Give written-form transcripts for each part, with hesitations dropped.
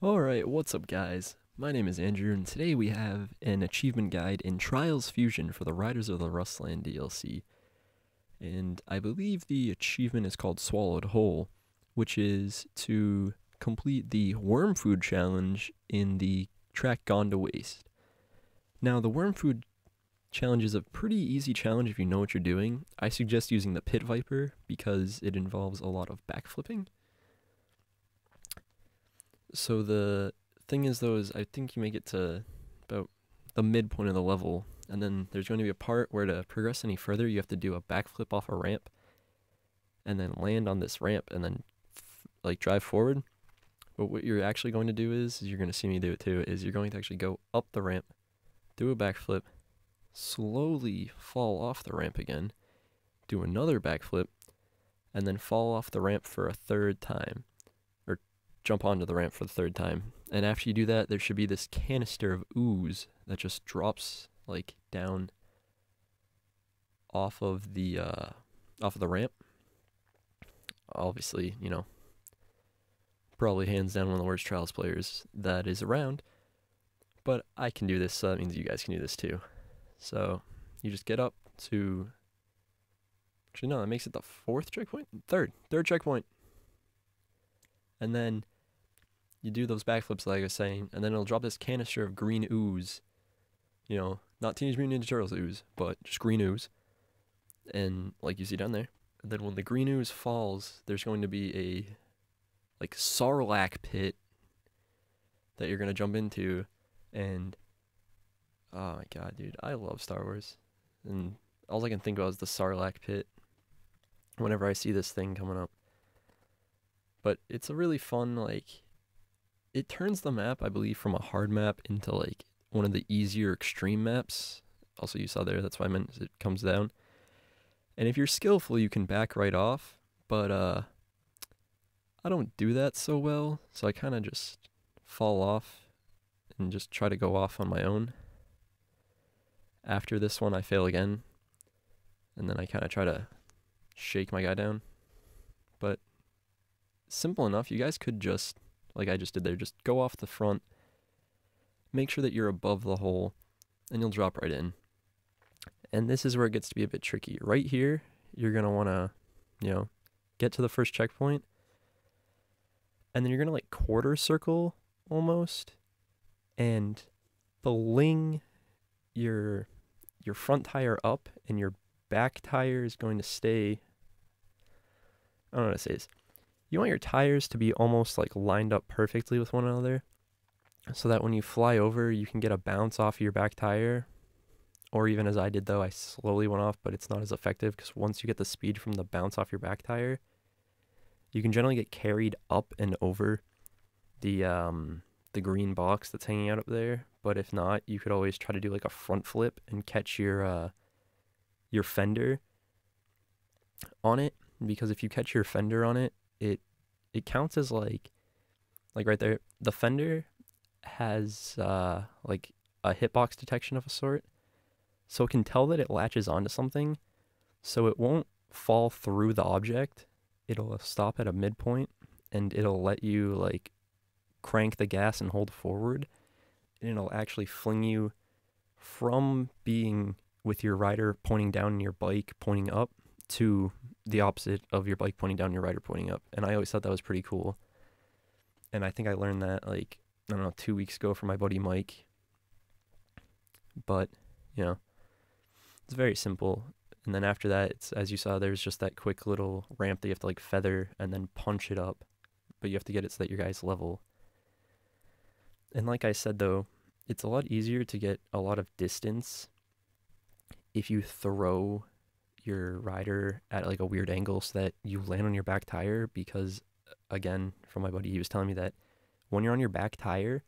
Alright, what's up guys? My name is Andrew, and today we have an achievement guide in Trials Fusion for the Riders of the Rustland DLC. And I believe the achievement is called Swallowed Whole, which is to complete the Wormfood challenge in the track Gone to Waste. Now, the Wormfood challenge is a pretty easy challenge if you know what you're doing. I suggest using the Pit Viper because it involves a lot of backflipping. So the thing is though is I think you make it to about the midpoint of the level, and then there's going to be a part where to progress any further you have to do a backflip off a ramp and then land on this ramp and then like drive forward. But what you're actually going to do is you're going to see me do it too, is you're going to actually go up the ramp, do a backflip, slowly fall off the ramp again, do another backflip, and then fall off the ramp for a third time. Jump onto the ramp for the third time. And after you do that, there should be this canister of ooze that just drops like down off of the ramp. Obviously, probably hands down one of the worst Trials players that is around. But I can do this, so that means you guys can do this too. So you just get up to, actually no, that makes it the fourth checkpoint? Third checkpoint. And then you do those backflips like I was saying, and then it'll drop this canister of green ooze. Not Teenage Mutant Ninja Turtles ooze, but just green ooze. And like you see down there. And then when the green ooze falls, there's going to be a like Sarlacc pit that you're gonna jump into, and oh my god, dude, I love Star Wars. And all I can think about is the Sarlacc pit whenever I see this thing coming up. But it's a really fun, it turns the map, I believe, from a hard map into, one of the easier extreme maps. Also, you saw there, that's why I meant it comes down. And if you're skillful, you can back right off, but, I don't do that so well, so I kind of just fall off and just try to go off on my own. After this one, I fail again, and then I kind of try to shake my guy down. But simple enough. You guys could just, like I just did there, just go off the front, make sure that you're above the hole, and you'll drop right in. And this is where it gets to be a bit tricky. Right here, you're going to want to, get to the first checkpoint, and then you're going to quarter circle almost, and bling your front tire up, and your back tire is going to stay, I don't know how to say this. You want your tires to be almost lined up perfectly with one another, so that when you fly over, you can get a bounce off of your back tire. Or even as I did though, I slowly went off, but it's not as effective because once you get the speed from the bounce off your back tire, you can generally get carried up and over the green box that's hanging out up there. But if not, you could always try to do a front flip and catch your fender on it, because if you catch your fender on it, it counts as like right there. The fender has a hitbox detection of a sort, so it can tell that it latches onto something, so it won't fall through the object. It'll stop at a midpoint, and it'll let you crank the gas and hold forward, and it'll actually fling you from being with your rider pointing down and your bike pointing up to the opposite of your bike pointing down and your rider pointing up. And I always thought that was pretty cool. And I think I learned that I don't know, 2 weeks ago from my buddy Mike. But, it's very simple. And then after that, it's, as you saw, there's just that quick little ramp that you have to feather and then punch it up. But you have to get it so that your guy's level. And like I said though, it's a lot easier to get a lot of distance if you throw your rider at a weird angle so that you land on your back tire, because again, from my buddy, he was telling me that when you're on your back tire,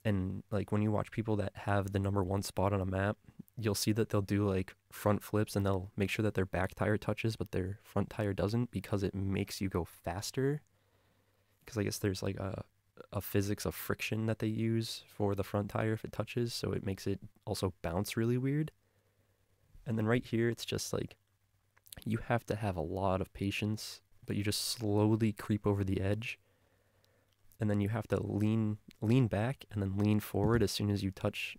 and when you watch people that have the number one spot on a map, you'll see that they'll do front flips and they'll make sure that their back tire touches but their front tire doesn't, because it makes you go faster. Because I guess there's a physics of friction that they use for the front tire if it touches, so it makes it also bounce really weird. And then right here, it's just you have to have a lot of patience, but you just slowly creep over the edge. and then you have to lean back and then lean forward as soon as you touch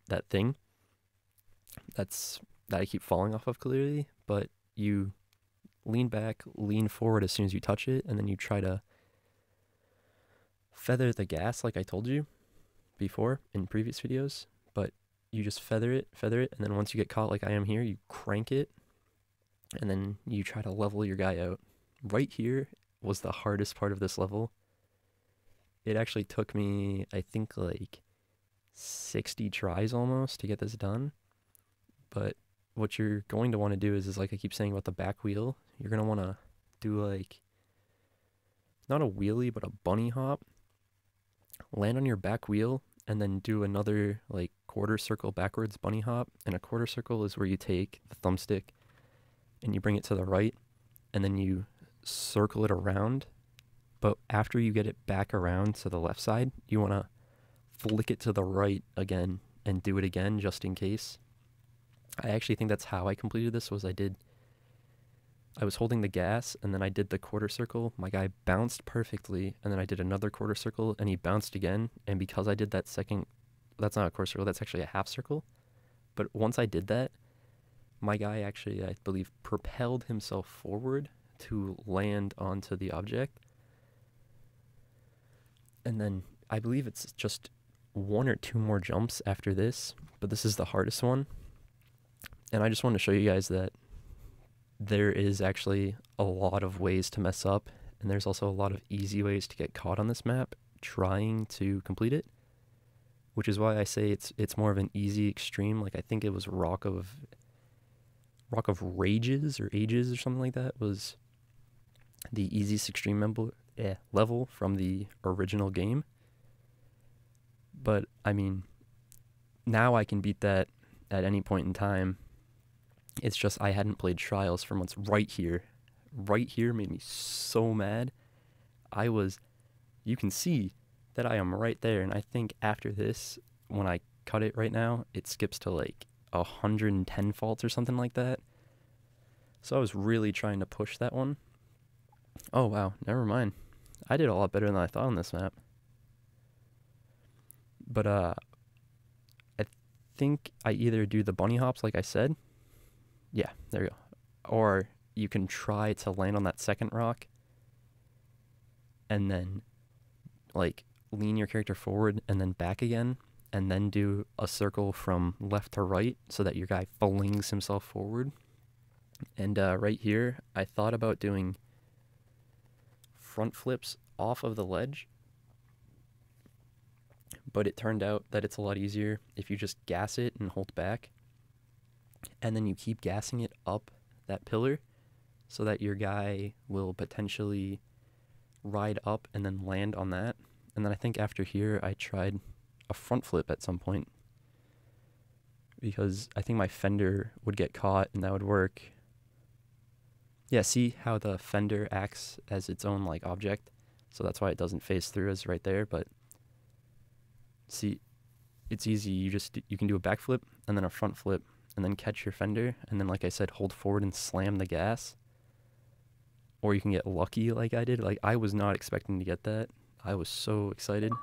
that thing that I keep falling off of clearly, but you lean back, lean forward as soon as you touch it, and then you try to feather the gas like I told you before in previous videos, but you just feather it, and then once you get caught like I am here, you crank it, and then you try to level your guy out. Right here was the hardest part of this level. It actually took me, I think, like 60 tries almost to get this done. But what you're going to want to do is like I keep saying about the back wheel, you're going to want to do like, not a wheelie, but a bunny hop. Land on your back wheel and then do another like quarter circle backwards bunny hop. And a quarter circle is where you take the thumbstick and you bring it to the right and then you circle it around. But after you get it back around to the left side, you want to flick it to the right again and do it again just in case. I actually think that's how I completed this. I was holding the gas and then I did the quarter circle. My guy bounced perfectly and then I did another quarter circle and he bounced again. And because I did that second, that's not a quarter circle, that's actually a half circle. But once I did that, my guy actually, I believe, propelled himself forward to land onto the object. And then I believe it's just 1 or 2 more jumps after this, but this is the hardest one. And I just want to show you guys that there is actually a lot of ways to mess up, and there's also a lot of easy ways to get caught on this map trying to complete it, which is why I say it's more of an easy extreme. Like I think it was Rock of Rages or Ages or something like that was the easiest extreme level from the original game. But I mean, now I can beat that at any point in time. It's just I hadn't played Trials for months. Right here made me so mad. You can see that I am right there, and I think after this, when I cut it right now, it skips to like 110 faults or something like that. So I was really trying to push that one. Oh wow, never mind. I did a lot better than I thought on this map. But I think I either do the bunny hops like I said. Yeah, there you go. Or you can try to land on that second rock and then like lean your character forward and then back again and then do a circle from left to right so that your guy flings himself forward. And right here, I thought about doing front flips off of the ledge, but it turned out that it's a lot easier if you just gas it and hold back, and then you keep gassing it up that pillar so that your guy will potentially ride up and then land on that. And then I think after here, I tried a front flip at some point because I think my fender would get caught and that would work. Yeah, see how the fender acts as its own like object, so that's why it doesn't phase through as right there. But see, it's easy. You can do a backflip and then a front flip and then catch your fender and then, like I said, hold forward and slam the gas. Or you can get lucky like I did. Like I was not expecting to get that. I was so excited.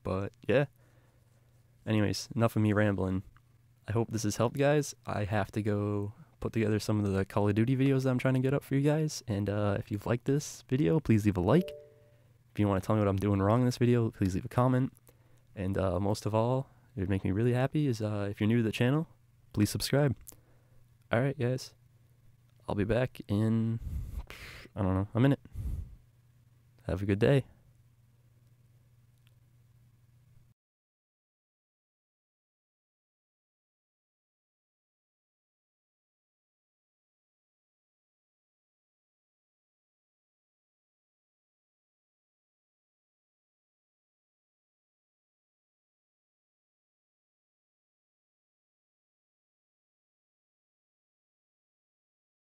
But yeah. Anyways, enough of me rambling. I hope this has helped, guys. I have to go put together some of the Call of Duty videos that I'm trying to get up for you guys. And if you've liked this video, please leave a like. If you want to tell me what I'm doing wrong in this video, please leave a comment. And most of all, it would make me really happy is if you're new to the channel, please subscribe. Alright, guys. I'll be back in, I don't know, a minute. Have a good day.